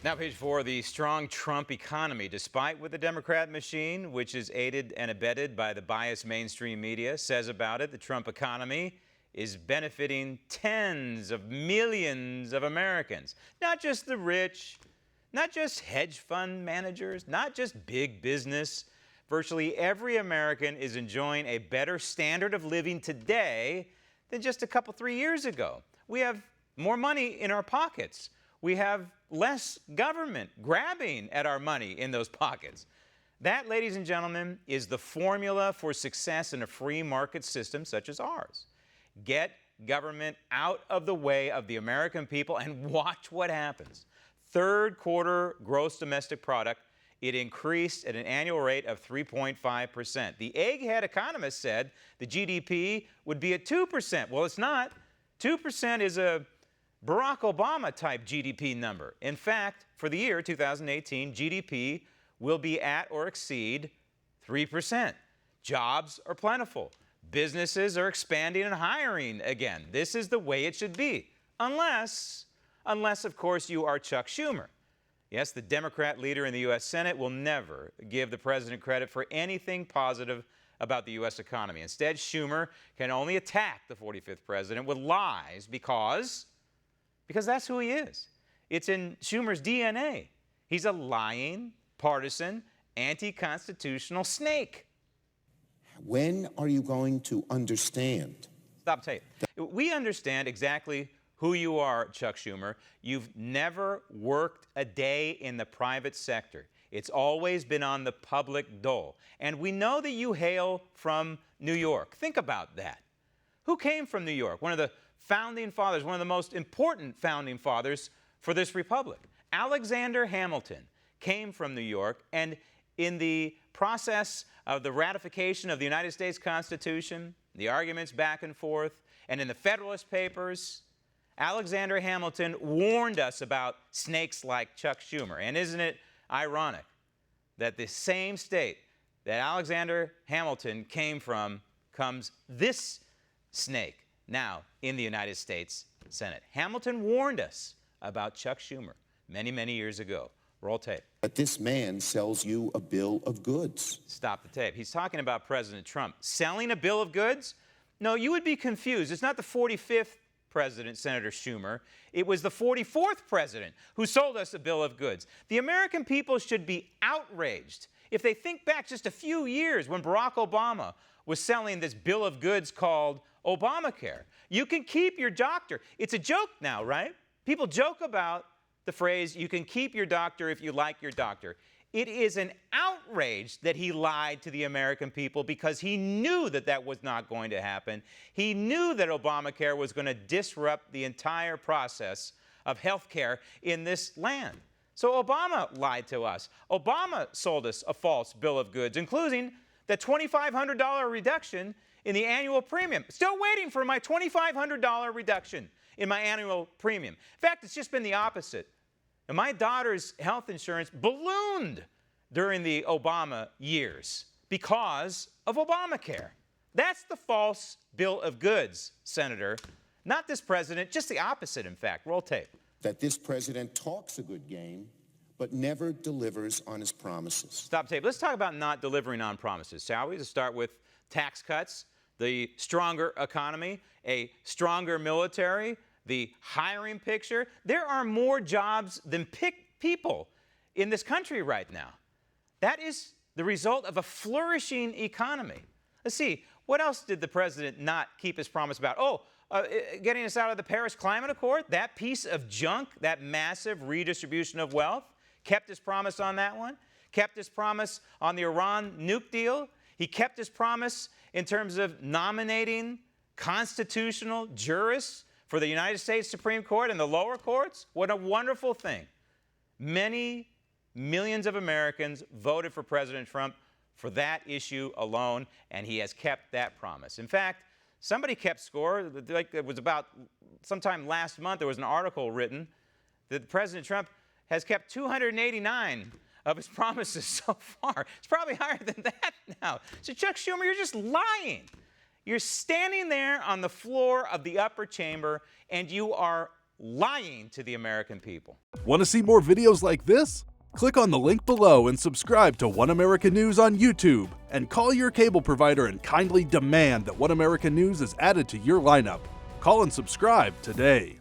Now, page 4, the strong Trump economy. Despite what the Democrat machine, which is aided and abetted by the biased mainstream media, says about it, the Trump economy is benefiting tens of millions of Americans. Not just the rich, not just hedge fund managers, not just big business. Virtually every American is enjoying a better standard of living today than just a couple, 3 years ago. We have more money in our pockets. We have less government grabbing at our money in those pockets. That, ladies and gentlemen, is the formula for success in a free market system such as ours. Get government out of the way of the American people and watch what happens. Third quarter gross domestic product, it increased at an annual rate of 3.5%. The egghead economist said the GDP would be at 2%. Well, it's not. 2% is a Barack Obama-type GDP number. In fact, for the year 2018, GDP will be at or exceed 3%. Jobs are plentiful. Businesses are expanding and hiring again. This is the way it should be, unless, of course, you are Chuck Schumer. Yes, the Democrat leader in the U.S. Senate will never give the president credit for anything positive about the U.S. economy. Instead, Schumer can only attack the 45th president with lies because that's who he is. It's in Schumer's DNA. He's a lying, partisan, anti-constitutional snake. When are you going to understand? Stop tape. We understand exactly who you are, Chuck Schumer. You've never worked a day in the private sector. It's always been on the public dole. And we know that you hail from New York. Think about that. Who came from New York? One of the founding fathers, one of the most important founding fathers for this republic. Alexander Hamilton came from New York, and in the process of the ratification of the United States Constitution, the arguments back and forth, and in the Federalist Papers, Alexander Hamilton warned us about snakes like Chuck Schumer. And isn't it ironic that the same state that Alexander Hamilton came from comes this snake now in the United States Senate? Hamilton warned us about Chuck Schumer many, many years ago. Roll tape. But this man sells you a bill of goods. Stop the tape. He's talking about President Trump selling a bill of goods? No, you would be confused. It's not the 45th president, Senator Schumer. It was the 44th president who sold us a bill of goods. The American people should be outraged if they think back just a few years when Barack Obama was selling this bill of goods called Obamacare. You can keep your doctor. It's a joke now, right? People joke about the phrase, you can keep your doctor if you like your doctor. It is an outrage that he lied to the American people because he knew that that was not going to happen. He knew that Obamacare was going to disrupt the entire process of health care in this land. So Obama lied to us. Obama sold us a false bill of goods, including the $2,500 reduction in the annual premium. Still waiting for my $2,500 reduction in my annual premium. In fact, it's just been the opposite. And my daughter's health insurance ballooned during the Obama years because of Obamacare. That's the false bill of goods, Senator. Not this president, just the opposite, in fact. Roll tape. That this president talks a good game, but never delivers on his promises. Stop tape. Let's talk about not delivering on promises, shall we? Let's start with tax cuts, the stronger economy, a stronger military, the hiring picture. There are more jobs than people in this country right now. That is the result of a flourishing economy. Let's see, what else did the president not keep his promise about? Getting us out of the Paris Climate Accord, that piece of junk, that massive redistribution of wealth, kept his promise on that one, kept his promise on the Iran nuke deal. He kept his promise in terms of nominating constitutional jurists for the United States Supreme Court and the lower courts. What a wonderful thing. Many millions of Americans voted for President Trump for that issue alone, and he has kept that promise. In fact, somebody kept score. Like it was about sometime last month, there was an article written that President Trump has kept 289 of his promises so far. It's probably higher than that now. So Chuck Schumer, you're just lying. You're standing there on the floor of the upper chamber, and you are lying to the American people. Want to see more videos like this? Click on the link below and subscribe to One America News on YouTube, and call your cable provider and kindly demand that One America News is added to your lineup. Call and subscribe today.